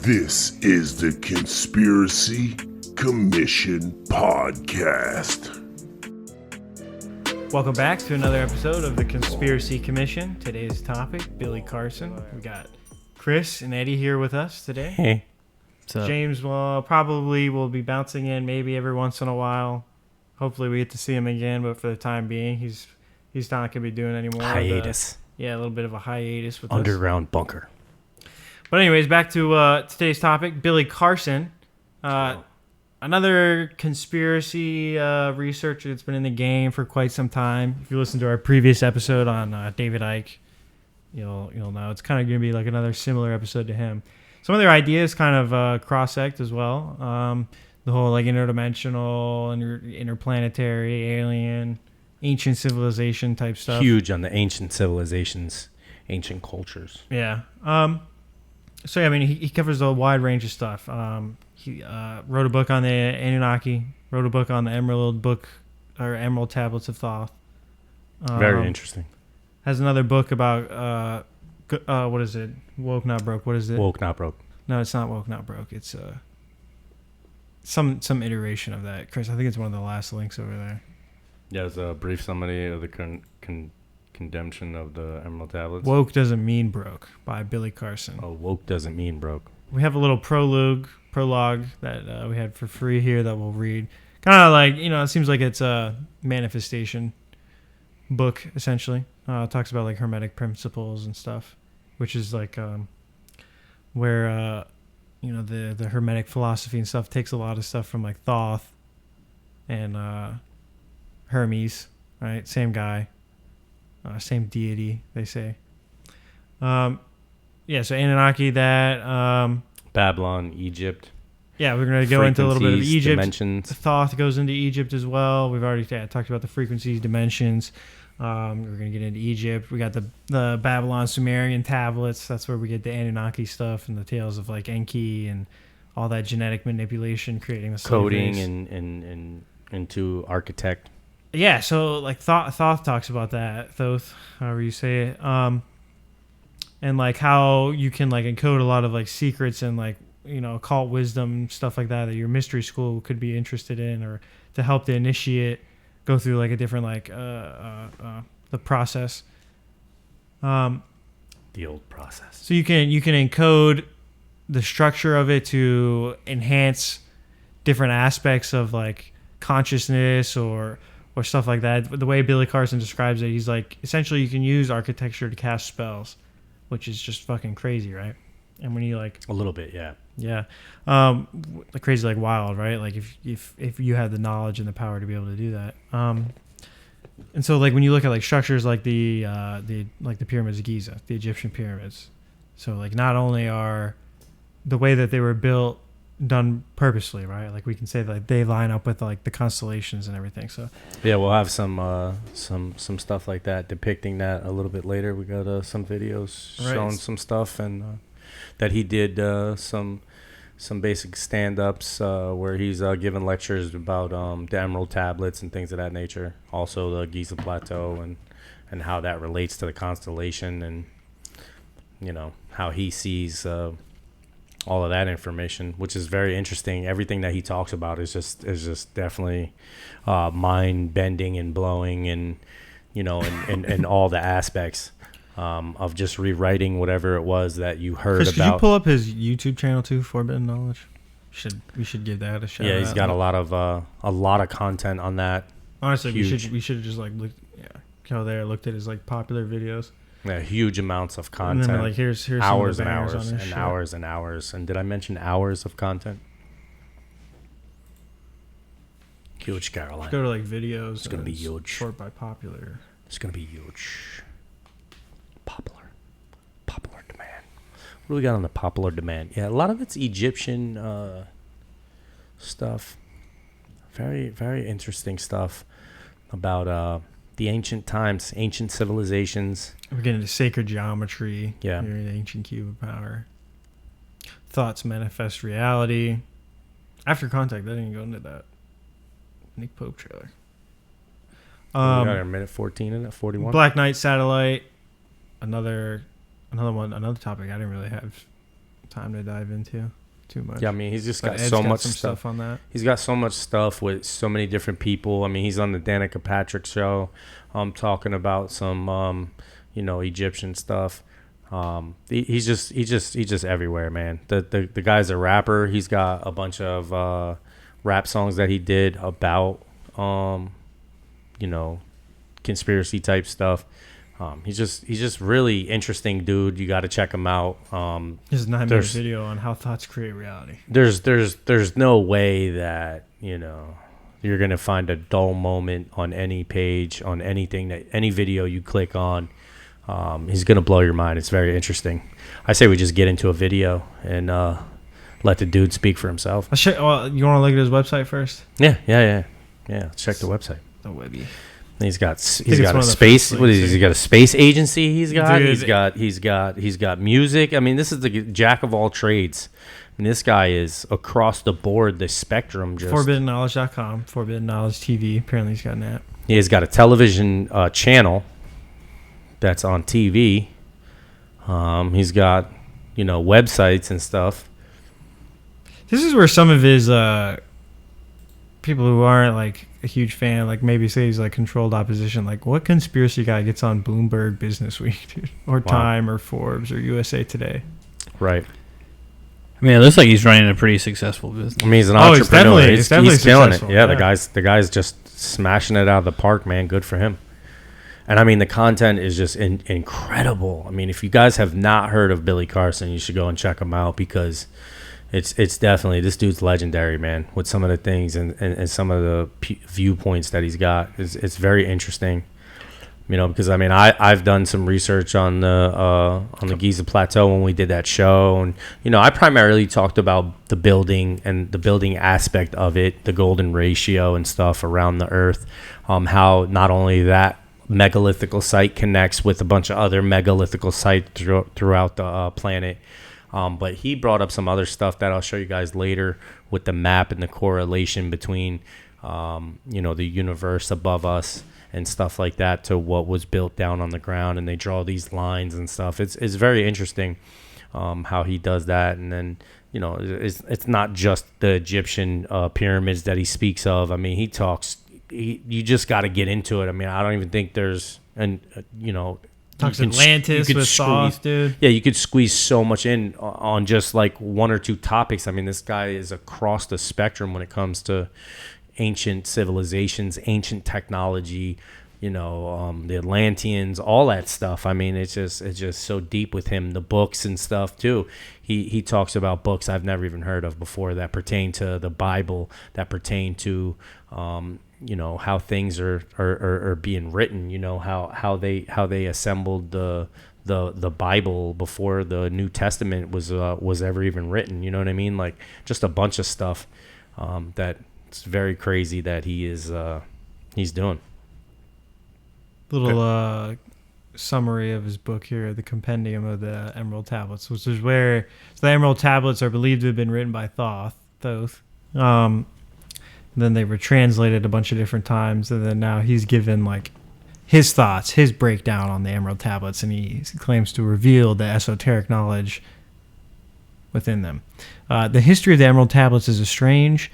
This is the Conspiracy Commission Podcast. Welcome back to another episode of the Conspiracy Commission. Today's topic, Billy Carson. We got Chris and Eddie here with us today. Hey. What's up? James probably will be bouncing in maybe every once in a while. Hopefully we get to see him again, but for the time being, he's not going to be doing any more. Hiatus. A little bit of a hiatus with Underground bunker. But anyways, back to today's topic, Billy Carson. Another conspiracy researcher that's been in the game for quite some time. If you listen to our previous episode on David Icke, you'll know it's kind of going to be like another similar episode to him. Some of their ideas kind of cross-sect as well. The whole like interdimensional, interplanetary, alien, ancient civilization type stuff. Huge on the ancient civilizations, ancient cultures. Yeah. So, yeah, I mean, he covers a wide range of stuff. He wrote a book on the Anunnaki, wrote a book on the Emerald Tablets of Thoth. Very interesting. Has another book about, what is it? Woke Not Broke. What is it? Woke Not Broke. No, it's not Woke Not Broke. It's some iteration of that. Chris, I think it's one of the last links over there. Yeah, it's a brief summary of the condemnation of the Emerald Tablets. Woke Doesn't Mean Broke by Billy Carson. Oh, woke doesn't mean broke. We have a little prologue that we had for free here that we'll read. Kind of like, it seems like it's a manifestation book, essentially. It talks about like hermetic principles and stuff, which is like where, the hermetic philosophy and stuff takes a lot of stuff from like Thoth and Hermes, right? Same guy. Same deity, they say. So Anunnaki, that. Babylon, Egypt. Yeah, we're going to go into a little bit of Egypt. Dimensions. Thoth goes into Egypt as well. We've already talked about the frequencies, dimensions. We're going to get into Egypt. We got the Babylon Sumerian tablets. That's where we get the Anunnaki stuff and the tales of like Enki and all that genetic manipulation, creating the coding and into architect. Yeah, so like Thoth talks about that, Thoth, however you say it, and like how you can like encode a lot of like secrets and like occult wisdom, stuff like that your mystery school could be interested in, or to help the initiate go through like a different like the process. The old process. So you can encode the structure of it to enhance different aspects of like consciousness or stuff like that. The way Billy Carson describes it, he's like, essentially you can use architecture to cast spells, which is just fucking crazy, right? And when you like... A little bit, yeah. Yeah. Crazy like wild, right? Like if you had the knowledge and the power to be able to do that. And so like when you look at like structures like the pyramids of Giza, the Egyptian pyramids. So like not only are the way that they were built done purposely, right? Like we can say that they line up with like the constellations and everything. So yeah, we'll have some stuff like that depicting that a little bit later. We got some videos showing some stuff and that he did some basic stand-ups where he's giving lectures about the Emerald Tablets and things of that nature. Also the Giza Plateau and how that relates to the constellation and how he sees all of that information, which is very interesting. Everything that he talks about is just definitely mind bending and blowing, and and all the aspects of just rewriting whatever it was that you heard Chris, about. Could you pull up his YouTube channel too, Forbidden Knowledge? We should give that a shot. Yeah, he's got a lot of content on that. Honestly, Huge. we should have just like looked. Yeah, go there, looked at his like popular videos. Yeah, huge amounts of content. And then like here's hours some and of the hours on and shit. hours and hours. And did I mention hours of content? Huge, Caroline. Go to like videos. It's gonna be huge. Sort by popular. It's gonna be huge. Popular demand. What do we got on the popular demand? Yeah, a lot of it's Egyptian stuff. Very, very interesting stuff about the ancient times, ancient civilizations. We're getting into sacred geometry. Yeah. Here in the ancient cube of power. Thoughts manifest reality. After Contact, I didn't go into that. Nick Pope trailer. We got our minute 14 in it, 41. Black Knight Satellite. Another topic I didn't really have time to dive into too much. Yeah, I mean, he's just got Ed's so got much some stuff on that. He's got so much stuff with so many different people. I mean, he's on the Danica Patrick show, talking about some, Egyptian stuff. He's just everywhere, man. The guy's a rapper. He's got a bunch of rap songs that he did about, conspiracy type stuff. He's just really interesting dude. You got to check him out. There's a 9-minute video on how thoughts create reality. There's no way that you're gonna find a dull moment on any page, on any video you click on. He's gonna blow your mind. It's very interesting. I say we just get into a video and let the dude speak for himself. You want to look at his website first? Yeah. Let's check the website. The webby. He's got a space. What is he? He's got a space agency. Dude, He's got music. I mean, this is the jack of all trades. And this guy is across the board, the spectrum. Just ForbiddenKnowledge.com, Forbidden Knowledge TV. Apparently, he's got an app. He has got a television channel that's on TV. He's got websites and stuff. This is where some of his people who aren't like a huge fan, like maybe say he's like controlled opposition, like what conspiracy guy gets on Bloomberg Business Week, dude? Or Time or Forbes or USA Today? Right. I mean, it looks like he's running a pretty successful business. I mean, he's an entrepreneur. He's definitely killing it. successful. Yeah, the guy's just smashing it out of the park, man. Good for him. And I mean, the content is just incredible. I mean, if you guys have not heard of Billy Carson, you should go and check him out because it's definitely, this dude's legendary, man, with some of the things and some of the viewpoints that he's got. It's very interesting, because I mean, I've done some research on the Giza Plateau when we did that show, and I primarily talked about the building and the building aspect of it, the golden ratio and stuff around the Earth, how not only that megalithical site connects with a bunch of other megalithical sites throughout the planet. But he brought up some other stuff that I'll show you guys later with the map and the correlation between, the universe above us and stuff like that to what was built down on the ground. And they draw these lines and stuff. It's very interesting how he does that. And then, it's not just the Egyptian pyramids that he speaks of. I mean, you just got to get into it. I mean, I don't even think there's, Talks Atlantis with sauce, dude. Yeah, you could squeeze so much in on just like one or two topics. I mean, this guy is across the spectrum when it comes to ancient civilizations, ancient technology, the Atlanteans, all that stuff. I mean, it's just so deep with him. The books and stuff too. He talks about books I've never even heard of before that pertain to the Bible, that pertain to how things are being written, how they assembled the Bible before the New Testament was ever even written. You know what I mean? Like just a bunch of stuff that it's very crazy that he's doing. Little summary of his book here, the compendium of the Emerald Tablets, which is where the Emerald Tablets are believed to have been written by Thoth. Then they were translated a bunch of different times, and then now he's given like his thoughts, his breakdown on the Emerald Tablets, and he claims to reveal the esoteric knowledge within them. The history of the Emerald Tablets is a strange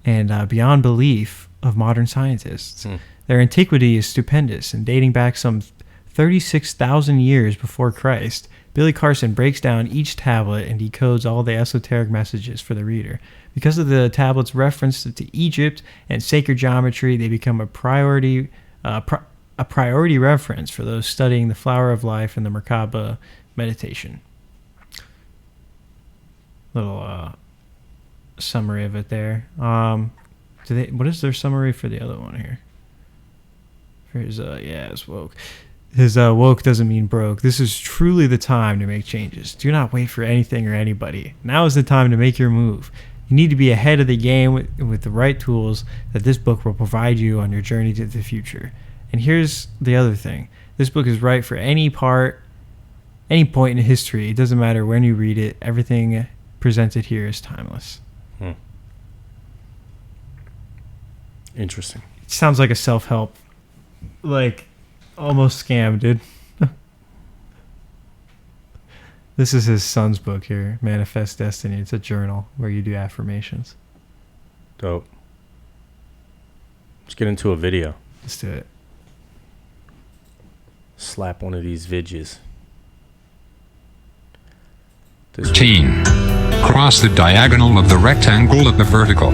and beyond belief of modern scientists. Their antiquity is stupendous, and dating back some 36,000 years before Christ, Billy Carson breaks down each tablet and decodes all the esoteric messages for the reader. Because of the tablet's reference to Egypt and sacred geometry, they become a priority reference for those studying the flower of life and the Merkaba meditation. Little summary of it there. What is their summary for the other one here? It's woke. His woke doesn't mean broke. This is truly the time to make changes. Do not wait for anything or anybody. Now is the time to make your move. You need to be ahead of the game with the right tools that this book will provide you on your journey to the future. And here's the other thing. This book is right for any point in history. It doesn't matter when you read it. Everything presented here is timeless. Interesting. It sounds like a self-help, like almost scam, dude. This is his son's book here, Manifest Destiny. It's a journal where you do affirmations. Dope. Let's get into a video. Let's do it. Slap one of these vidges. 13. Cross the diagonal of the rectangle at the vertical.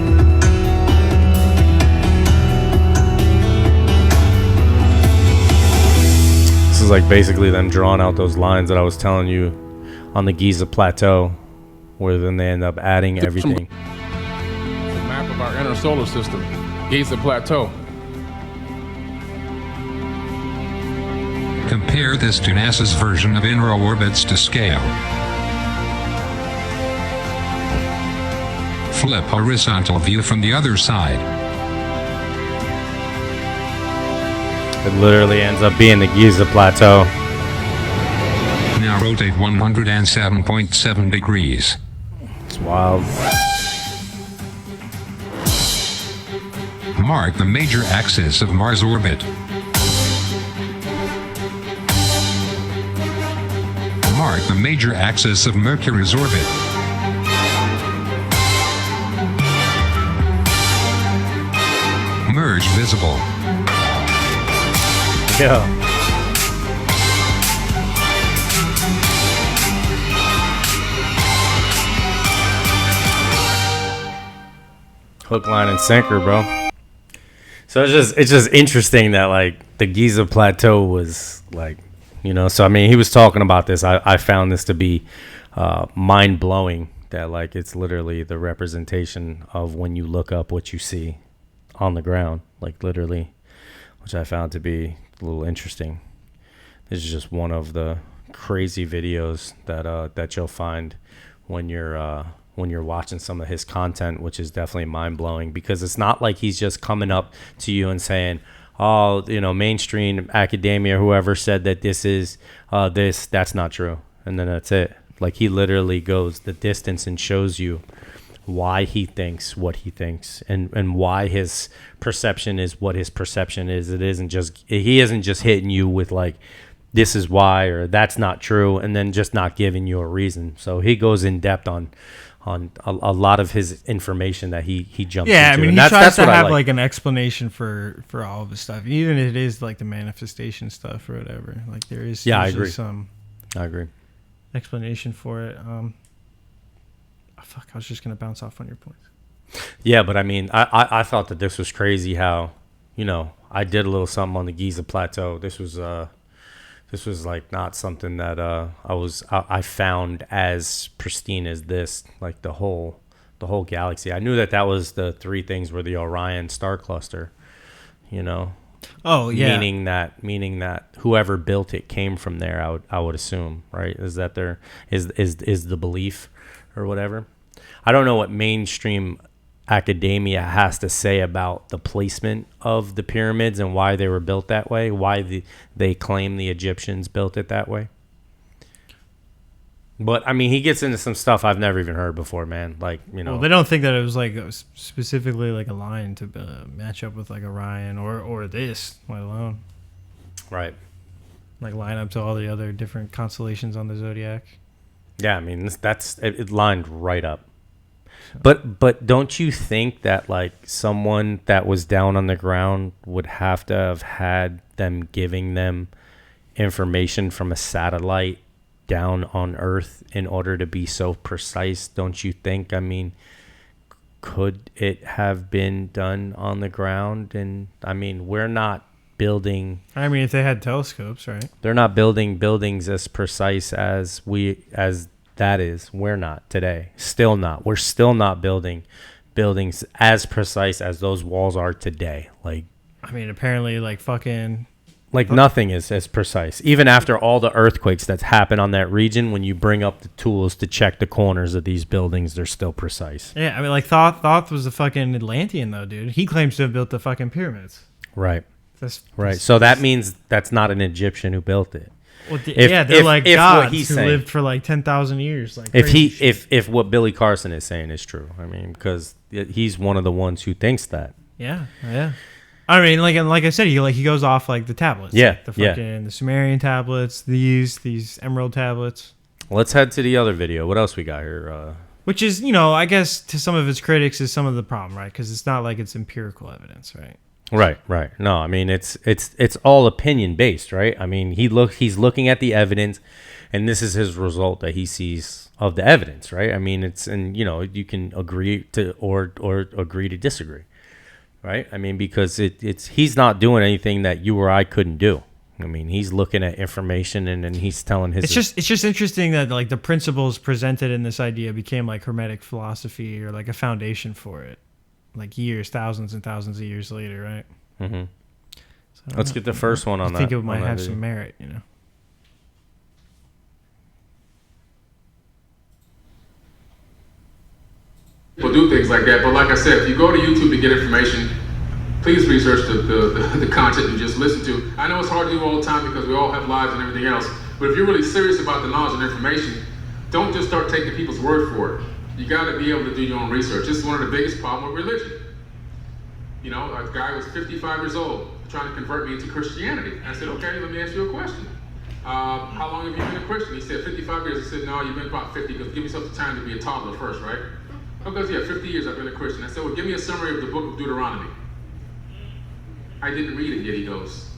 This is like basically them drawing out those lines that I was telling you on the Giza Plateau, where then they end up adding everything. It's a map of our inner solar system, Giza Plateau. Compare this to NASA's version of inner orbits to scale. Flip horizontal view from the other side. It literally ends up being the Giza Plateau. Now rotate 107.7 degrees. It's wild. Mark the major axis of Mars' orbit. Mark the major axis of Mercury's orbit. Merge visible. Yeah. Hook, line, and sinker, bro. So it's just interesting that like the Giza Plateau was like, you know. So I mean, he was talking about this. I found this to be mind blowing. That like it's literally the representation of when you look up what you see on the ground, like literally, which I found to be a little interesting. This is just one of the crazy videos that you'll find when you're watching some of his content, which is definitely mind blowing, because it's not like he's just coming up to you and saying, "Oh, you know, mainstream academia, whoever said that this is that's not true," and then that's it. Like he literally goes the distance and shows you why he thinks what he thinks, and why his perception is what his perception is. He isn't just hitting you with like, this is why, or that's not true, and then just not giving you a reason. So he goes in depth on a lot of his information that he jumps into. Yeah, I mean, and he tries to what I have like an explanation for all of his stuff, even if it is like the manifestation stuff or whatever. Like there is I usually agree. some I agree. explanation for it. I was just gonna bounce off on your points. Yeah, but I mean, I thought that this was crazy how, you know, I did a little something on the Giza Plateau. This was like not something that I found as pristine as this, like the whole galaxy. I knew that was the three things were the Orion star cluster, you know. Oh yeah. Meaning that whoever built it came from there. I would assume, right? Is that there is the belief or whatever. I don't know what mainstream academia has to say about the placement of the pyramids and why they were built that way, why they claim the Egyptians built it that way. But I mean, he gets into some stuff I've never even heard before, man. Like, you know, well, they don't think that it was like specifically like a line to match up with like Orion or this, let alone right, like line up to all the other different constellations on the zodiac. Yeah, I mean, it lined right up. But don't you think that like someone that was down on the ground would have to have had them giving them information from a satellite down on Earth in order to be so precise? Don't you think? I mean, could it have been done on the ground? And I mean, we're not building. I mean, if they had telescopes, right? They're not building buildings as precise as that is. We're not today. Still not. We're still not building buildings as precise as those walls are today. Like, I mean, apparently, like fucking. Like nothing is as precise. Even after all the earthquakes that's happened on that region, when you bring up the tools to check the corners of these buildings, they're still precise. Yeah, I mean, like Thoth was a fucking Atlantean, though, dude. He claims to have built the fucking pyramids. Right. So that means that's not an Egyptian who built it. Well, they're like gods who saying, lived for like 10,000 years. Like if what Billy Carson is saying is true, I mean, because he's one of the ones who thinks that. Yeah. I mean, like I said, he goes off like the tablets. Yeah, like the Sumerian tablets, these emerald tablets. Let's head to the other video. What else we got here? Which is, you know, I guess to some of his critics is some of the problem, right? Because it's not like it's empirical evidence, right? Right. No, I mean it's all opinion based, right? I mean he's looking at the evidence, and this is his result that he sees of the evidence, right? I mean and you know, you can agree to or agree to disagree, right? I mean, because he's not doing anything that you or I couldn't do. I mean, he's looking at information and then he's telling his. It's just interesting that like the principles presented in this idea became like Hermetic philosophy or like a foundation for it, like thousands and thousands of years later, right? Mm-hmm. So let's get the first one on that. I think it might have some merit, you know. People do things like that, but like I said, if you go to YouTube to get information, please research the content you just listened to. I know it's hard to do all the time because we all have lives and everything else, but if you're really serious about the knowledge and information, don't just start taking people's word for it. You got to be able to do your own research. This is one of the biggest problems with religion. You know, a guy was 55 years old trying to convert me into Christianity. I said, okay, let me ask you a question. How long have you been a Christian? He said, 55 years. I said, no, you've been about 50. Because give yourself the time to be a toddler first, right? Because, yeah, 50 years I've been a Christian. I said, well, give me a summary of the book of Deuteronomy. I didn't read it yet, he goes.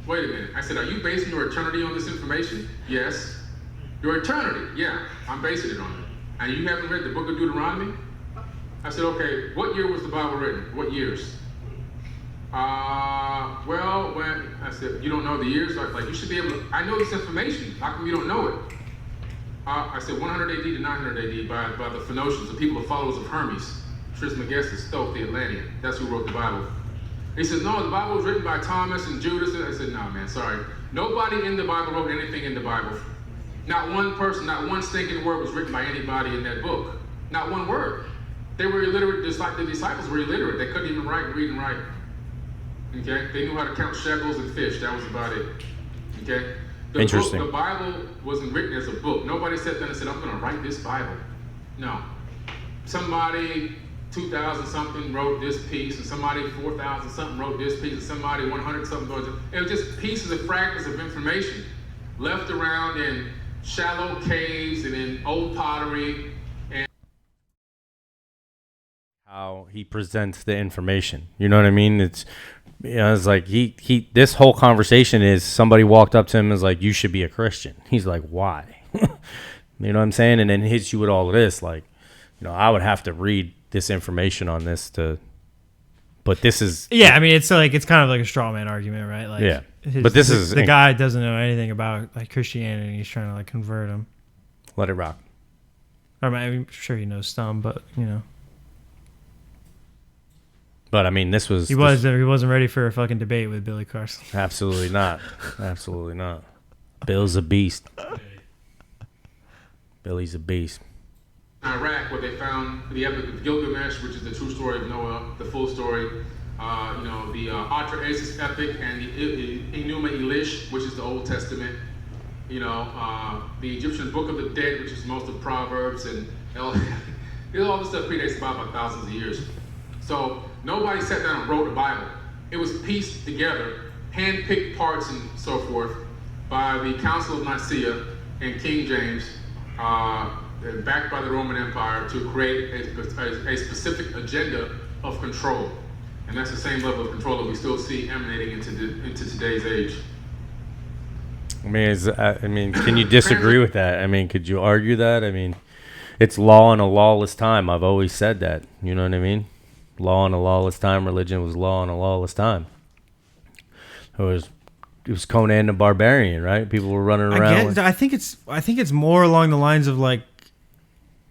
Wait a minute. I said, are you basing your eternity on this information? Yes. Your eternity? Yeah, I'm basing it on it. And you haven't read the book of Deuteronomy? I said, okay, what year was the Bible written? What years? Well, when I said, you don't know the years? Like you should be able to, I know this information. How come you don't know it? I said 100 AD to 900 AD by the Phoenicians, the people, the followers of Hermes, Trismegistus, Thoth, the Atlantean. That's who wrote the Bible. He said, no, the Bible was written by Thomas and Judas. I said, no, man, sorry. Nobody in the Bible wrote anything in the Bible. Not one person, not one stinking word was written by anybody in that book. Not one word. They were illiterate, just like the disciples were illiterate. They couldn't even read and write. Okay? They knew how to count shekels and fish. That was about it. Okay? Interesting. The Bible wasn't written as a book. Nobody sat down and said, I'm going to write this Bible. No. Somebody 2,000 something wrote this piece, and somebody 4,000 something wrote this piece, and somebody 100 something wrote this. It was just pieces of fragments of information left around in shallow caves and in old pottery. And how he presents the information. You know what I mean? It's, you know, it's like he this whole conversation is somebody walked up to him and was like, you should be a Christian. He's like, why? You know what I'm saying? And then hits you with all of this, like, you know, I would have to read this information on this to, but this is, yeah, I mean, it's like, it's kind of like a straw man argument, right? Like, yeah, but this is, is, the guy doesn't know anything about like Christianity. He's trying to like convert him. Let it rock. I'm sure he knows some, but you know. But I mean, he wasn't ready for a fucking debate with Billy Carson. Absolutely not. Absolutely not. Bill's a beast. Billy's a beast. Iraq, where they found the Epic of Gilgamesh, which is the true story of Noah, the full story. You know, the Atrahasis epic and the Enuma Elish, which is the Old Testament. You know, the Egyptian Book of the Dead, which is most of Proverbs, and all this stuff predates about thousands of years. So nobody sat down and wrote the Bible. It was pieced together, hand-picked parts and so forth, by the Council of Nicaea and King James, backed by the Roman Empire, to create a specific agenda of control. And that's the same level of control that we still see emanating into today's age. I mean, can you disagree with that? I mean, could you argue that? I mean, it's law in a lawless time. I've always said that. You know what I mean? Law in a lawless time. Religion was law in a lawless time. It was Conan the Barbarian, right? People were running around. I think it's more along the lines of like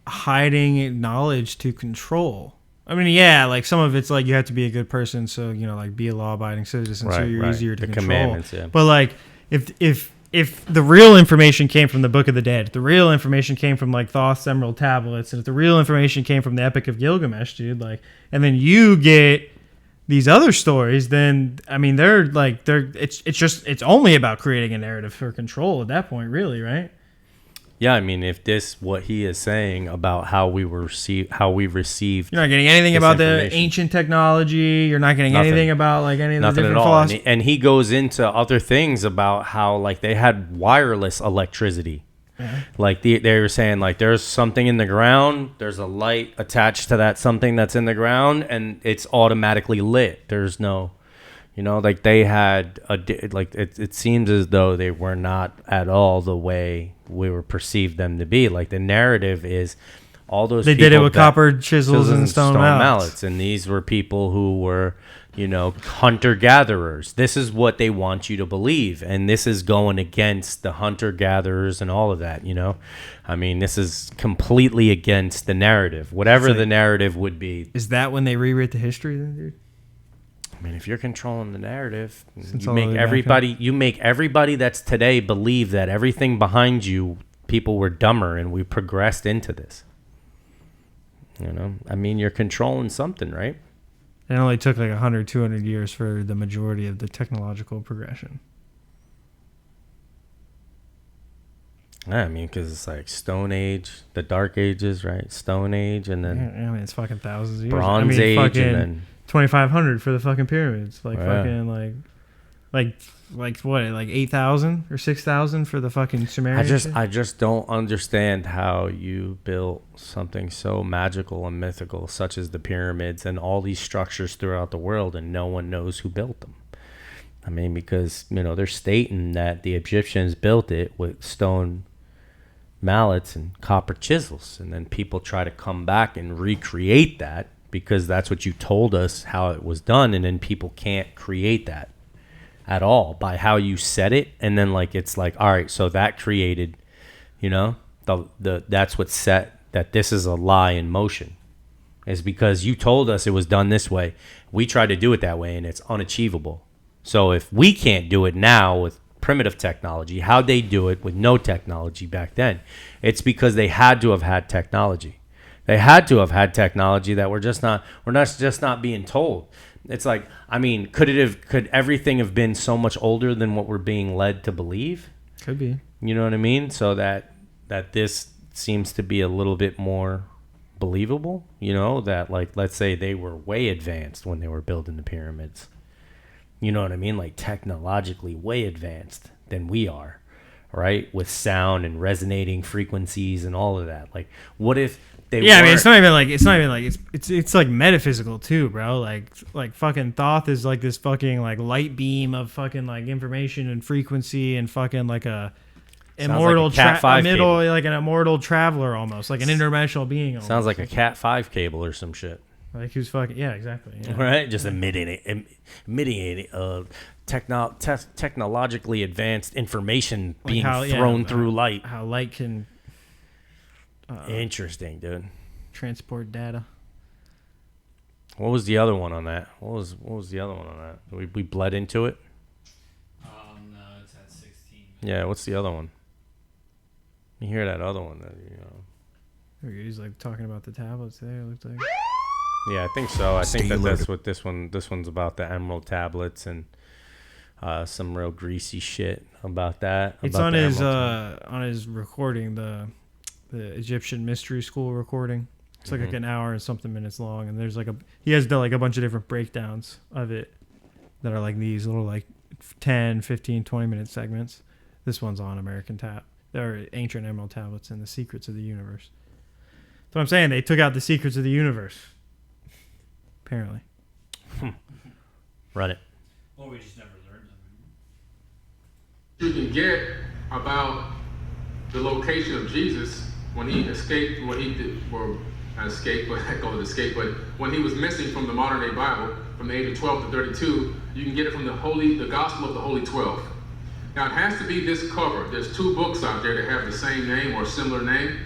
hiding knowledge to control. I mean, yeah, like some of it's like you have to be a good person, so you know, like be a law-abiding citizen, so you're easier to control. Commandments, yeah. But like, if the real information came from the Book of the Dead, the real information came from like Thoth's Emerald Tablets, and if the real information came from the Epic of Gilgamesh, dude, like, and then you get these other stories, then I mean, it's only about creating a narrative for control at that point, really, right? Yeah, I mean, if what he is saying about how we received, you're not getting anything about the ancient technology. You're not getting anything about like any of the different philosophies. And he goes into other things about how like they had wireless electricity Like they were saying, like there's something in the ground, there's a light attached to that something that's in the ground, and it's automatically lit. There's no, like they had it seems as though they were not at all the way we were perceived them to be. Like the narrative is all those they people did it with copper chisels and stone mallets, and these were people who were hunter-gatherers. This is what they want you to believe, and this is going against the hunter-gatherers and all of that. I mean, this is completely against the narrative, whatever the narrative would be. Is that when they rewrite the history then, dude? I mean, if you're controlling the narrative, you make everybody that's today believe that everything behind you, people were dumber, and we progressed into this. I mean, you're controlling something, right? It only took like 100, 200 years for the majority of the technological progression. Yeah, I mean, because it's like Stone Age, the Dark Ages, right? Stone Age, and then I mean, it's fucking thousands of years. Bronze Age, and then 2,500 for the fucking pyramids. Like yeah. fucking like what? Like 8,000 or 6,000 for the fucking Sumerian. I just don't understand how you built something so magical and mythical, such as the pyramids and all these structures throughout the world, and no one knows who built them. I mean, because they're stating that the Egyptians built it with stone mallets and copper chisels, and then people try to come back and recreate that because that's what you told us how it was done, and then people can't create that at all by how you said it. And then it's like, all right, so that created that's what set that this is a lie in motion, is because you told us it was done this way. We tried to do it that way, and it's unachievable. So if we can't do it now with primitive technology, how'd they do it with no technology back then? It's because they had to have had technology. They had to have had technology that we're not being told. It's like, I mean, could everything have been so much older than what we're being led to believe? Could be. You know what I mean? So that this seems to be a little bit more believable, that let's say they were way advanced when they were building the pyramids. You know what I mean? Like technologically way advanced than we are, right? With sound and resonating frequencies and all of that. Like, what if they I mean, it's not even like it's like metaphysical too, bro. Like fucking Thoth is like this fucking like light beam of fucking like information and frequency and fucking like a immortal like an immortal traveler, almost like an interdimensional being. Almost. Sounds like a Cat 5 cable or some shit. Like who's fucking exactly. Yeah. Right, just emitting technologically advanced information like being thrown through light. How light can. Interesting, dude. Transport data. What was the other one on that? What was the other one on that? We bled into it. No, it's at 16. Yeah, what's the other one? You hear that other one that He's like talking about the tablets there. It looks like. Yeah, I think so. I think that's what this one's about, the emerald tablets and some real greasy shit about that. It's on his recording, the Egyptian Mystery School recording. It's like an hour and something minutes long, and there's he has done a bunch of different breakdowns of it that are like these little 10, 15, 20 minute segments. This one's on American Tap. There are ancient emerald tablets and the secrets of the universe. So I'm saying they took out the secrets of the universe. Apparently. Run it. Or we just never learned them. You can get about the location of Jesus when he escaped, but when he was missing from the modern day Bible from the age of 12 to 32, you can get it from the Gospel of the Holy 12. Now it has to be this cover. There's 2 books out there that have the same name or a similar name.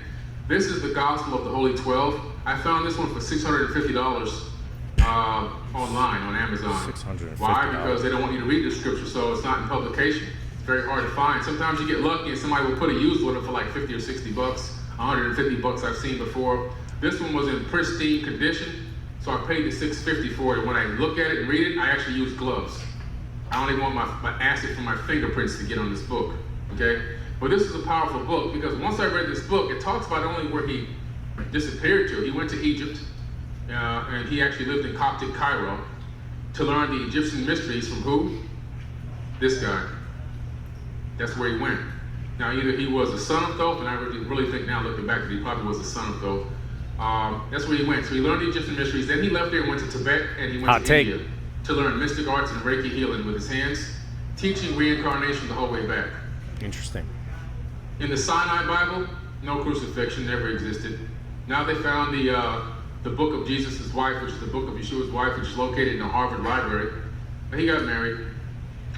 This is the Gospel of the Holy 12. I found this one for $650 online on Amazon. $650. Why? Because they don't want you to read the scripture, so it's not in publication. It's very hard to find. Sometimes you get lucky and somebody will put a used one for like 50 or 60 bucks, 150 bucks I've seen before. This one was in pristine condition, so I paid the $650 for it. When I look at it and read it, I actually use gloves. I don't even want my acid from my fingerprints to get on this book, okay? But this is a powerful book because once I read this book, it talks about only where he disappeared to. He went to Egypt, and he actually lived in Coptic Cairo to learn the Egyptian mysteries from who? This guy. That's where he went. Now, either he was a son of Thoth, and I really think now, looking back, that he probably was a son of Thoth. That's where he went. So he learned the Egyptian mysteries. Then he left there and went to Tibet, and he went to India to learn mystic arts and Reiki healing with his hands, teaching reincarnation the whole way back. Interesting. In the Sinai Bible, no crucifixion never existed. Now they found the book of Jesus' wife, which is the book of Yeshua's wife, which is located in the Harvard Library. He got married.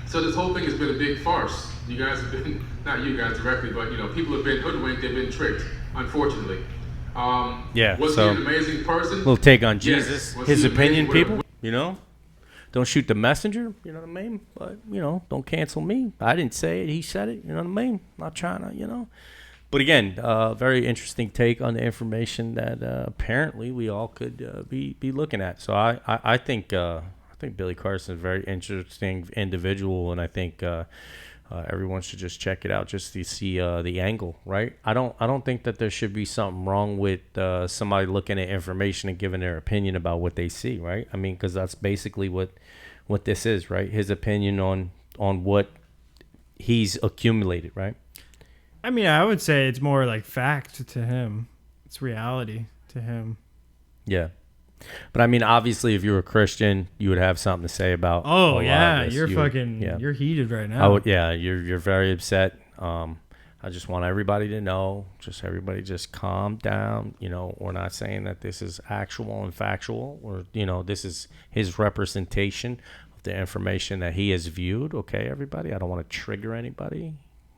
So this whole thing has been a big farce. You guys have been, not you guys directly, but people have been hoodwinked, they've been tricked, unfortunately. Was he an amazing person? Little take on Jesus, yes. his opinion, people. Don't shoot the messenger. You know what I mean? But don't cancel me. I didn't say it. He said it. You know what I mean? Not trying to. But again, very interesting take on the information that apparently we all could be looking at. So I think Billy Carson is a very interesting individual, and I think everyone should just check it out just to see the angle, right? I don't think that there should be something wrong with somebody looking at information and giving their opinion about what they see, right? I mean, because that's basically what this is, right? His opinion on what he's accumulated, right? I mean, I would say it's more like fact to him. It's reality to him. Yeah. But I mean, obviously, if you were a Christian, you would have something to say about. Oh yeah, you're you're heated right now. You're very upset. I just want everybody to know, everybody just calm down. We're not saying that this is actual and factual, or this is his representation of the information that he has viewed. Okay, everybody. I don't want to trigger anybody.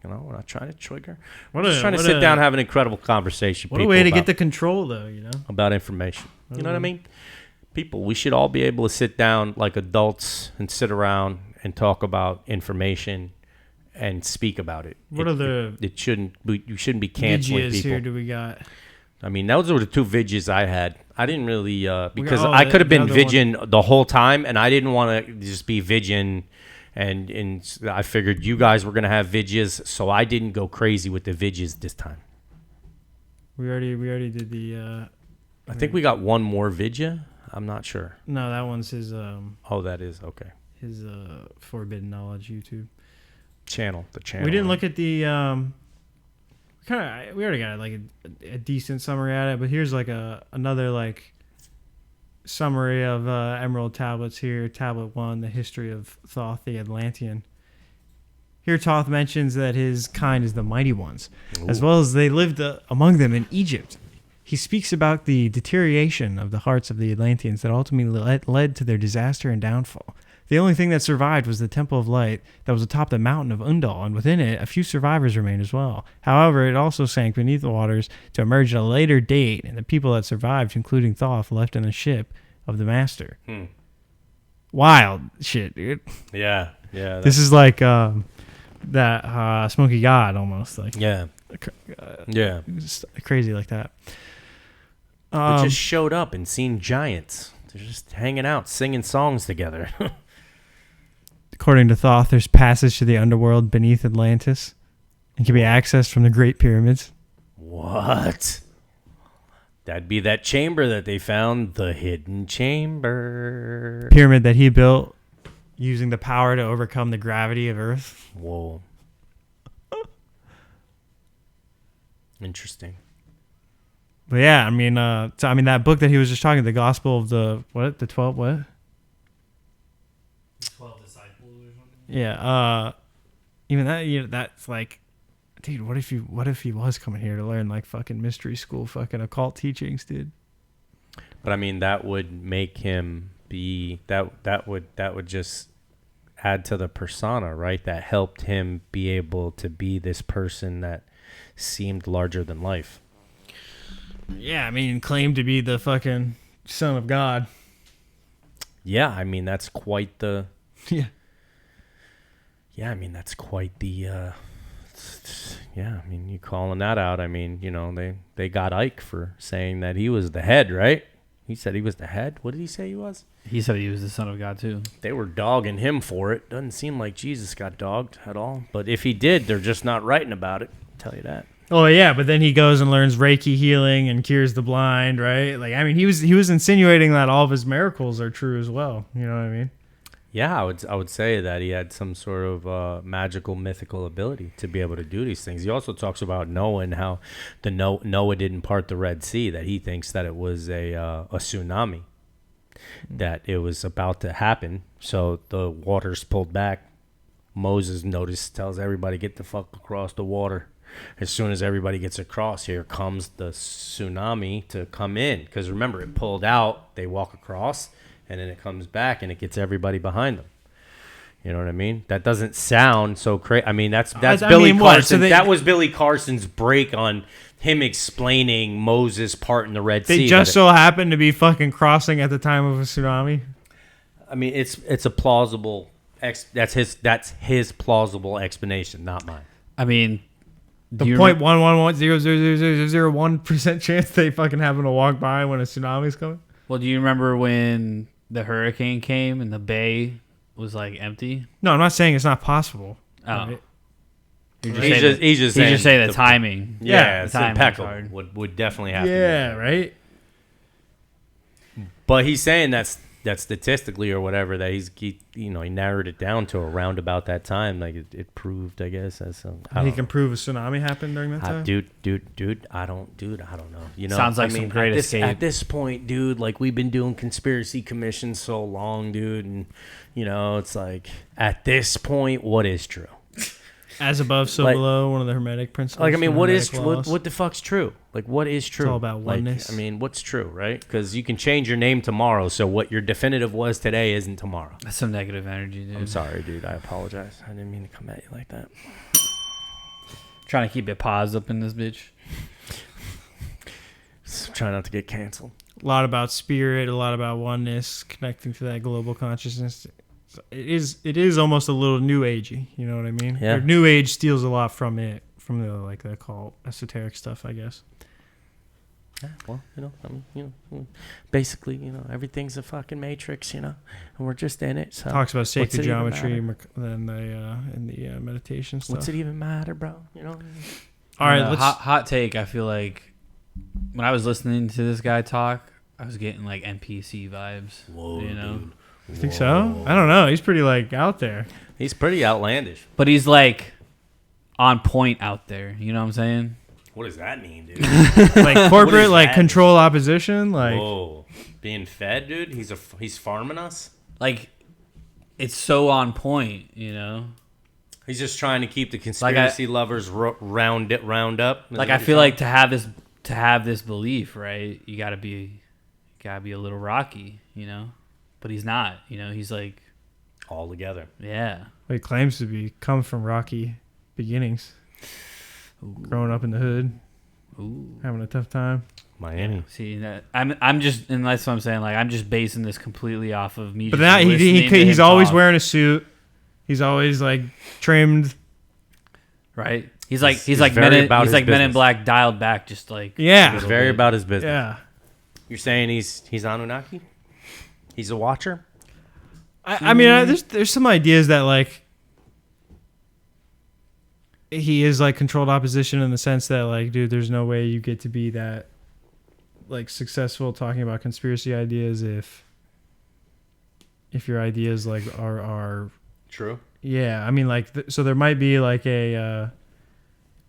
We're not trying to trigger. We're just trying to sit down and have an incredible conversation. What a way to get the control, though, about information. You know what I mean? People, we should all be able to sit down like adults and sit around and talk about information and speak about it. You shouldn't be canceling people. Here do we got? I mean, those were the two vidges I had. I didn't really because I could have been vidging the whole time, and I didn't want to just be vidging. And I figured you guys were gonna have vidges, so I didn't go crazy with the vidges this time. We already did the. I think we got one more vidya. I'm not sure. No, that one's his. That is okay. His Forbidden Knowledge YouTube channel. The channel. We didn't look at the. We already got like a decent summary at it, but here's like another like. Summary of Emerald Tablets here. Tablet 1, the history of Thoth the Atlantean. Here Thoth mentions that his kind is the mighty ones, as well as they lived among them in Egypt. He speaks about the deterioration of the hearts of the Atlanteans that ultimately led to their disaster and downfall. The only thing that survived was the Temple of Light that was atop the mountain of Undal, and within it, a few survivors remained as well. However, it also sank beneath the waters to emerge at a later date, and the people that survived, including Thoth, left in the ship of the Master. Wild shit, dude. Yeah. This is like that Smoky God almost. Like yeah. Crazy like that. They just showed up and seen giants. They're just hanging out, singing songs together. According to Thoth, there's passage to the underworld beneath Atlantis and can be accessed from the Great Pyramids. What? That'd be that chamber that they found, the hidden chamber. Pyramid that he built using the power to overcome the gravity of Earth. Whoa. Interesting. But yeah, I mean, that book that he was just talking, the Gospel of the 12 what? 12 disciples or something. Yeah, even that, that's like, dude, what if he was coming here to learn like fucking mystery school, fucking occult teachings, dude? But I mean, that would make him be that would just add to the persona, right? That helped him be able to be this person that seemed larger than life. Yeah, I mean, claimed to be the fucking son of God. Yeah, I mean, that's quite the... Yeah. Yeah, I mean, that's quite the... yeah, I mean, you calling that out, I mean, they got Ike for saying that he was the head, right? He said he was the head? What did he say he was? He said he was the son of God, too. They were dogging him for it. Doesn't seem like Jesus got dogged at all. But if he did, they're just not writing about it. I'll tell you that. Oh yeah, but then he goes and learns Reiki healing and cures the blind, right? Like, I mean, he was insinuating that all of his miracles are true as well. You know what I mean? Yeah, I would say that he had some sort of magical, mythical ability to be able to do these things. He also talks about Noah and how Noah didn't part the Red Sea, that he thinks that it was a tsunami, that it was about to happen. So the waters pulled back. Moses tells everybody, get the fuck across the water. As soon as everybody gets across, here comes the tsunami to come in. Because remember, it pulled out, they walk across, and then it comes back and it gets everybody behind them. You know what I mean? That doesn't sound so crazy. I mean, that's Billy Carson. So that was Billy Carson's break on him explaining Moses parting the Red Sea. They just so happened to be fucking crossing at the time of a tsunami. I mean, it's a plausible. That's his plausible explanation, not mine. I mean, the 0.1110001% chance they fucking happen to walk by when a tsunami's coming. Well, do you remember when the hurricane came and the bay was like empty? No, I'm not saying it's not possible. Oh, right? He's just saying the timing. Yeah, it's impeccable. Would definitely have to. Yeah, right. But he's saying that statistically or whatever, that he narrowed it down to around about that time. Like it proved, I guess. He can prove a tsunami happened during that time. Dude, I don't know. Sounds like some great escape. At this point, dude, like we've been doing conspiracy commissions so long, dude, and it's like at this point, what is true? As above, so below, one of the Hermetic principles. Like, I mean, what the fuck's true? Like, what is true? It's all about oneness. Like, I mean, what's true, right? Because you can change your name tomorrow, so what your definitive was today isn't tomorrow. That's some negative energy, dude. I'm sorry, dude. I apologize. I didn't mean to come at you like that. Trying to keep it positive up in this bitch. Try not to get canceled. A lot about spirit, a lot about oneness, connecting to that global consciousness. It is almost a little new agey, you know what I mean? Yeah. Or new age steals a lot from it, from the like they call esoteric stuff, I guess. Yeah, well, basically, everything's a fucking matrix, and we're just in it. So talks about sacred geometry and the meditation stuff. What's it even matter, bro? All right, hot take. I feel like when I was listening to this guy talk, I was getting like NPC vibes. Whoa, dude. You think so? I don't know. He's pretty like out there. He's pretty outlandish. But he's like on point out there. You know what I'm saying? What does that mean, dude? Like corporate, like control opposition, like whoa, being fed, dude. He's farming us. Like it's so on point, He's just trying to keep the conspiracy lovers round up. Like I feel like to have this belief, right? You gotta be a little rocky, But he's not, he's like all together. Yeah. He claims to come from rocky beginnings. Ooh. Growing up in the hood. Ooh. Having a tough time. Miami. See that I'm just, and that's what I'm saying. Like I'm just basing this completely off of me. But now he's always wearing a suit. He's always like trimmed. Right. He's like Men in Black dialed back, just like He's very about his business. Yeah. You're saying he's Anunnaki? He's a watcher? I mean, there's some ideas that like he is like controlled opposition in the sense that like, dude, there's no way you get to be that like successful talking about conspiracy ideas if your ideas like are true. Yeah, I mean like so there might be like there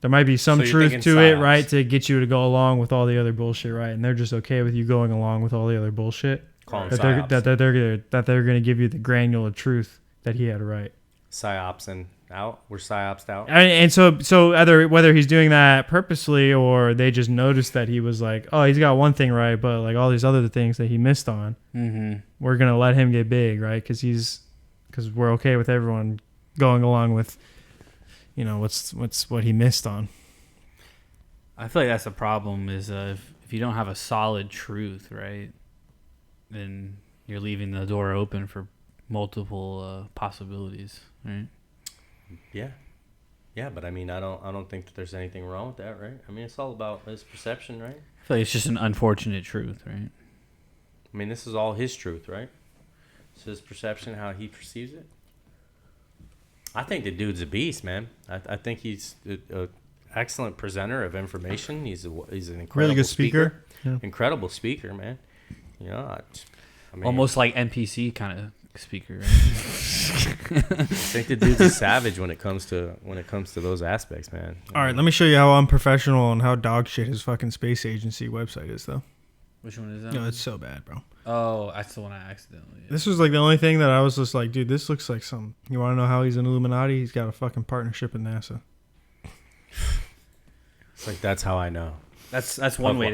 might be some truth to it, right, to get you to go along with all the other bullshit, right? And they're just okay with you going along with all the other bullshit. That they're going to give you the granular truth that he had right. Psyopsing out. We're psyopsed out. And so either whether he's doing that purposely or they just noticed that he was like, oh, he's got one thing right, but like all these other things that he missed on, we're going to let him get big, right? Because we're okay with everyone going along with, what he missed on. I feel like that's the problem is if you don't have a solid truth, right, then you're leaving the door open for multiple possibilities, right? Yeah, but I mean, I don't think that there's anything wrong with that, right? I mean, it's all about his perception, right? I feel like it's just an unfortunate truth, right? I mean, this is all his truth, right? It's his perception, how he perceives it. I think the dude's a beast, man. I think he's an excellent presenter of information. He's an incredible really good speaker. Yeah. Incredible speaker, man. I mean, almost like NPC kind of speaker. Right? I think the dude's a savage when it comes to those aspects, man. All right, let me show you how unprofessional and how dog shit his fucking space agency website is, though. Which one is that? No, it's so bad, bro. Oh, that's the one I accidentally. Yeah. This was like the only thing that I was just like, dude, this looks like some. You want to know how he's an Illuminati? He's got a fucking partnership with NASA. It's like that's how I know. That's one way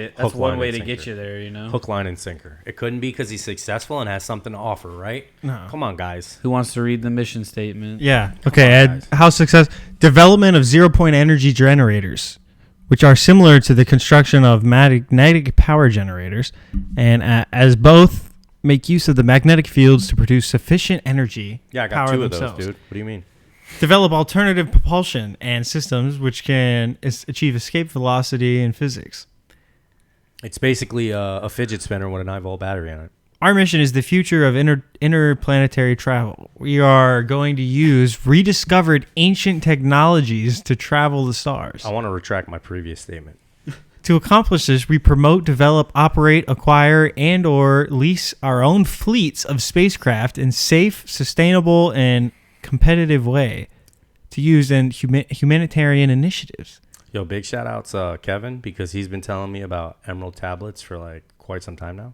to get you there, you know. Hook, line, and sinker. It couldn't be because he's successful and has something to offer, right? No. Come on, guys. Who wants to read the mission statement? Yeah. Okay, Ed. How development of 0-point energy generators, which are similar to the construction of magnetic power generators, and as both make use of the magnetic fields to produce sufficient energy. Yeah, I got power two of themselves. those, dude. What do you mean? Develop alternative propulsion and systems which can achieve escape velocity in physics. It's basically a fidget spinner with a 9-volt battery on it. Our mission is the future of interplanetary travel. We are going to use rediscovered ancient technologies to travel the stars. I want to retract my previous statement. To accomplish this, we promote, develop, operate, acquire, and or lease our own fleets of spacecraft in safe, sustainable, and competitive way to use in humanitarian initiatives. Yo, big shout outs Kevin, because he's been telling me about emerald tablets for like quite some time now,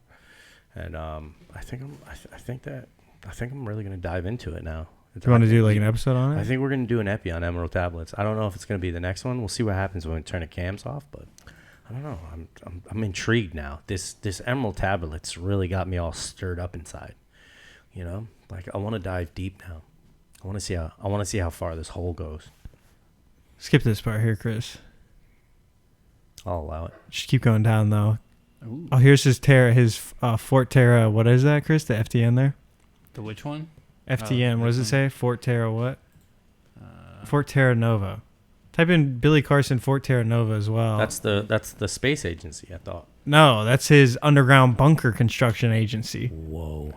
and I think I'm really gonna dive into it now. You want to do like an episode on it? I think we're gonna do an epi on emerald tablets. I don't know if it's gonna be the next one. We'll see what happens when we turn the cams off, but I don't know. I'm intrigued now. This emerald tablet's really got me all stirred up inside. You know, like I want to dive deep now. I want to see how far this hole goes. Skip this part here, Chris. I'll allow it. Just keep going down though. Ooh. Oh, here's his Fort Terra. What is that, Chris? The FTN there? The which one? FTN. What does it one. say? Fort Terra what? Fort Terra Nova. Type in Billy Carson Fort Terra Nova as well. That's the space agency, I thought. No, that's his underground bunker construction agency Whoa.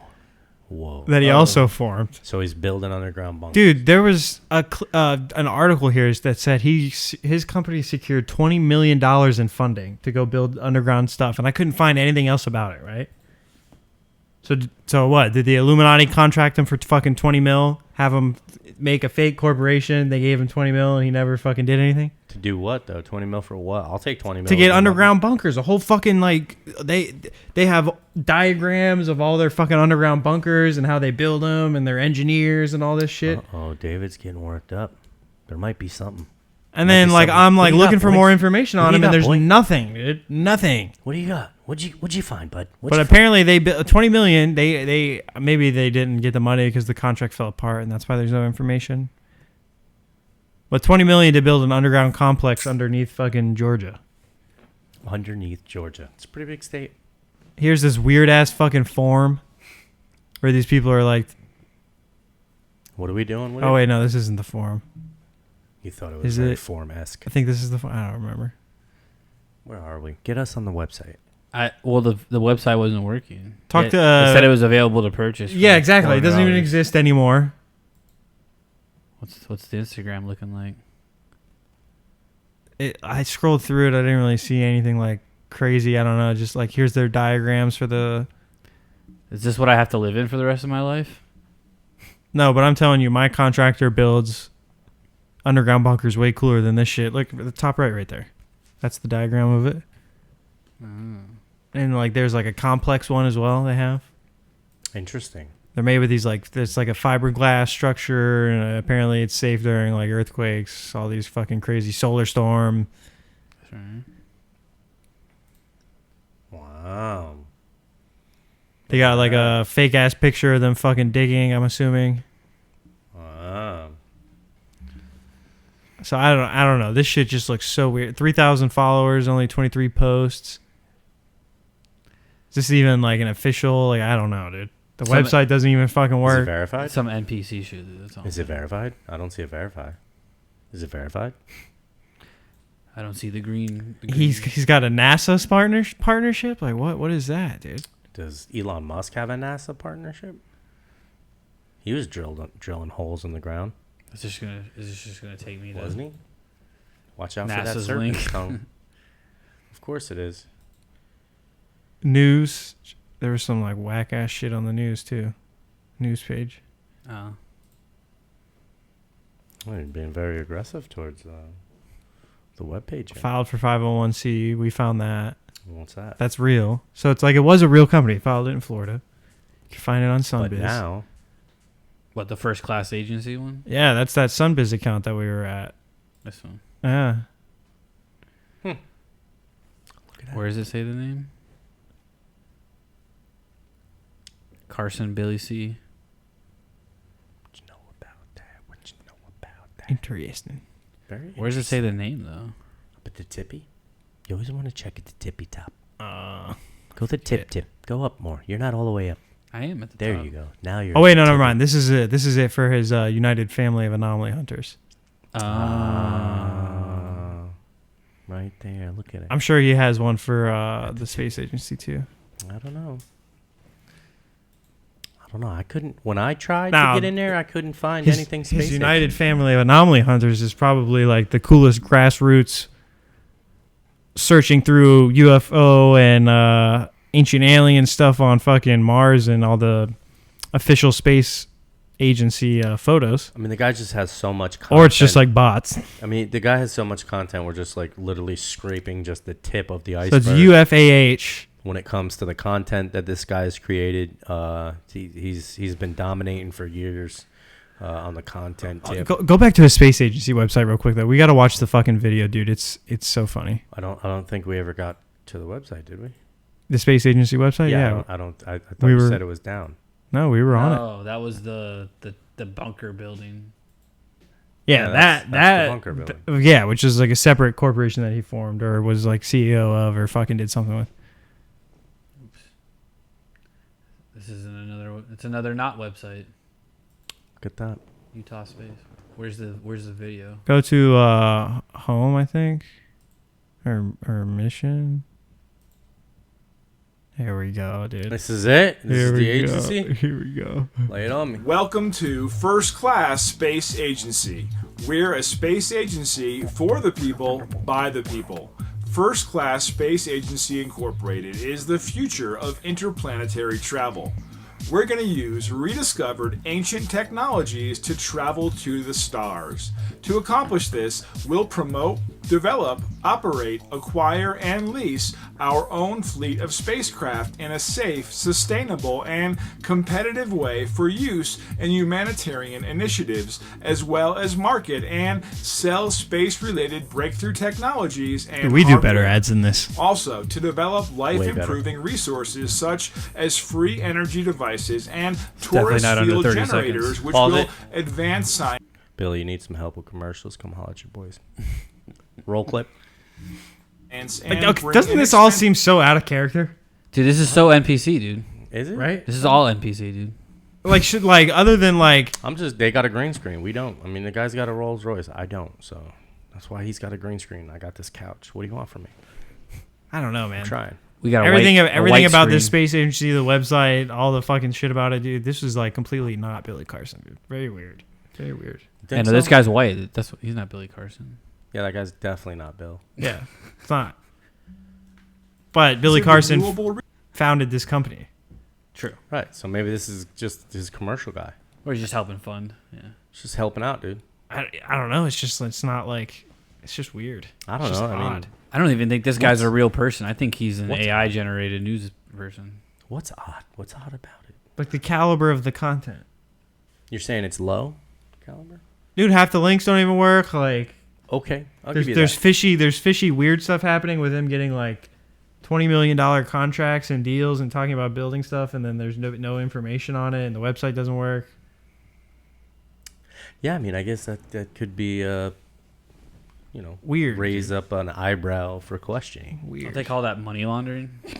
that he also formed. So he's building underground bunkers. Dude, there was an article here that said his company secured $20 million in funding to go build underground stuff, and I couldn't find anything else about it, right? So what? Did the Illuminati contract him for fucking 20 mil? Have him make a fake corporation? They gave him 20 mil and he never fucking did anything? To do what, though? 20 mil for what? I'll take 20 mil. To get underground bunkers. A whole fucking, like, they have diagrams of all their fucking underground bunkers and how they build them and their engineers and all this shit. Oh, David's getting worked up. There might be something. And then, like, I'm, like, looking for more information on him, and there's boy? nothing, dude. Nothing. What do you got? What'd you find, bud? But apparently they built $20 million. They maybe they didn't get the money because the contract fell apart, and that's why there's no information. But $20 million to build an underground complex underneath fucking Georgia. Underneath Georgia. It's a pretty big state. Here's this weird ass fucking form where these people are like, What are we doing with oh it? wait, no, this isn't the form. You thought it was Is very it- form-esque. I think this is the form. I don't remember. Where are we? Get us on the website. The website wasn't working. Talk to. It said it was available to purchase. Yeah, for exactly. It doesn't even $400. exist anymore. What's the Instagram looking like? I scrolled through it. I didn't really see anything like crazy. I don't know. Just like here's their diagrams for the. Is this what I have to live in for the rest of my life? No, but I'm telling you, my contractor builds underground bunkers way cooler than this shit. Look at the top right there. That's the diagram of it. And like there's like a complex one as well they have. Interesting. They're made with these like it's like a fiberglass structure, and apparently it's safe during like earthquakes, all these fucking crazy solar storm. That's right. Wow. They got like a fake ass picture of them fucking digging, I'm assuming. Wow. So I don't know. This shit just looks so weird. 3,000 followers, only 23 posts. Is this even like an official? Like I don't know, dude. The website doesn't even fucking Is it work. verified? Some NPC shit. That's all. Is it verified? I don't see it verified. Is it verified? I don't see the green. He's got a NASA partnership. Like what is that, dude? Does Elon Musk have a NASA partnership? He was drilling holes in the ground, Is this just gonna take me to? wasn't he? Watch out for that NASA's serpent link. tongue. Of course it is. News. There was some like whack ass shit on the news too. news page. Oh. Well, you're being very aggressive towards the webpage. Filed for 501c. We found that. What's that? That's real. So it's like it was a real company. Filed it in Florida. You can find it on Sunbiz. But now, What, the first class agency one? Yeah, that's that Sunbiz account that we were at. This one. Yeah. Where does it say the name? Carson, Billy C. what you know about that? What you know about that? Interesting. Very Where does it say the name though? Up at the tippy? You always want to check at the tippy top. Uh, Go the tip. Go up more. You're not all the way up. I am at the There top. you go. Now you're. oh wait, no, tippy. never mind. This is it. This is it for his United Family of Anomaly Hunters. Right there. Look at it. I'm sure he has one for the space agency too. I don't know. I couldn't. When I tried Now, to get in there, I couldn't find anything space. His United Family of Anomaly Hunters is probably like the coolest grassroots searching through UFO and ancient alien stuff on fucking Mars and all the official space agency photos. I mean, the guy just has so much content. Or it's just like bots. I mean, the guy has so much content. We're just like literally scraping just the tip of the So iceberg. it's UFAH. When it comes to the content that this guy has created, he's been dominating for years on the content tip. Go back to his space agency website real quick though. We got to watch the fucking video, dude. It's so funny. I don't think we ever got to the website, did we? The space agency website? Yeah. I thought We you were- said it was down. No, we were on it. Oh, that was the bunker building. Yeah, that's the that bunker building. yeah, which is like a separate corporation that he formed or was like CEO of or fucking did something with. This isn't another. It's another not website. Look at that. Utah Space. Where's the video? Go to home, I think, or mission. Here we go, dude. This is it. This Here is the we agency. go. Here we go. Lay it on me. Welcome to First Class Space Agency. We're a space agency for the people, by the people. First Class Space Agency Incorporated is the future of interplanetary travel. We're going to use rediscovered ancient technologies to travel to the stars. To accomplish this, we'll promote, develop, operate, acquire, and lease our own fleet of spacecraft in a safe, sustainable, and competitive way for use in humanitarian initiatives, as well as market and sell space-related breakthrough technologies and Dude, we do better hardware. ads than this. Also, to develop Way better. life-improving resources such as free energy devices and definitely torus not under field 30 generators, seconds. which Pause will it. advance science Billy, you need some help with commercials? Come holler at your boys. Roll clip. and Like, okay, bring doesn't this all inexpensive- seem so out of character? Dude, this is so NPC, dude. Is it? Right? This is all NPC, dude. Like, should like other than like They got a green screen. We don't. I mean, the guy's got a Rolls Royce. I don't. So that's why he's got a green screen. I got this couch. What do you want from me? I don't know, man. I'm trying. We got Everything a everything white about this screen. space agency, the website, all the fucking shit about it, dude. This is like completely not Billy Carson, dude. Very weird. Very weird. Yeah, Think no, this so? guy's white. He's not Billy Carson. Yeah, that guy's definitely not Bill. Yeah, it's not. But Billy Carson founded this company. True. Right. So maybe this is just his commercial guy. Or he's just helping fund. Yeah. It's just helping out, dude. I don't know. It's not like it's just weird. I don't It's know. just I mean, odd. I don't even think this guy's a real person. I think he's an What's AI generated news person. what's odd? What's odd about it? Like the caliber of the content, You're saying it's low caliber? dude. Half the links don't even work. Like Okay, I'll there's give you there's that. fishy weird stuff happening with him getting like $20 million contracts and deals and talking about building stuff, and then there's no information on it, and the website doesn't work. Yeah, I mean, I guess that could be, Weird. raise up an eyebrow for questioning. Don't Weird. they call that money laundering? I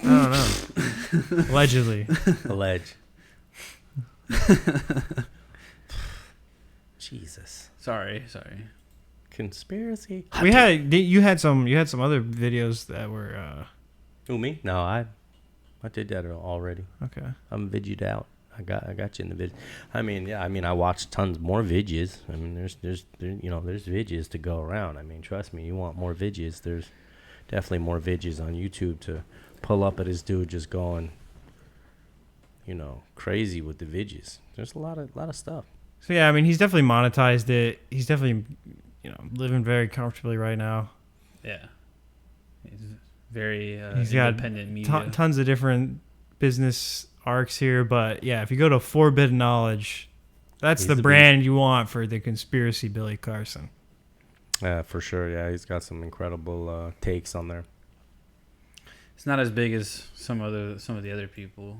don't know. Allegedly. Allege. Jesus. Sorry. Conspiracy. You had some other videos that were Who, me? No, I did that already. okay. I'm vidged out. I got you in the vid. I mean, yeah. I mean, I watched tons more vidges. I mean, there's vidges to go around. I mean, trust me. You want more vidges? There's definitely more vidges on YouTube to pull up at this dude just going, crazy with the vidges. There's a lot of stuff. So yeah, I mean, he's definitely monetized it. He's definitely, living very comfortably right now. Yeah. He's very he's independent media. Tons of different business arcs here, but yeah, if you go to Forbidden Knowledge, that's the brand you want for the conspiracy Billy Carson. Yeah, for sure. Yeah, he's got some incredible takes on there. It's not as big as some of the other people.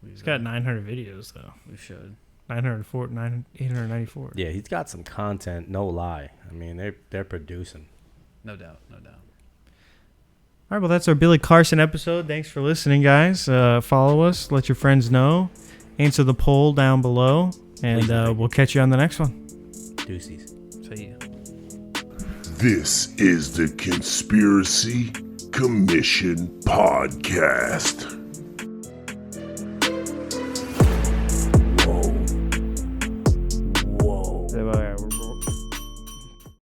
He's got 900 videos though. We showed 894. Yeah, he's got some content. No lie. I mean, they're producing. No doubt. All right, well, that's our Billy Carson episode. Thanks for listening, guys. Follow us. Let your friends know. Answer the poll down below, and we'll catch you on the next one. Deuces. See ya. This is the Conspiracy Commission Podcast. Whoa. Whoa.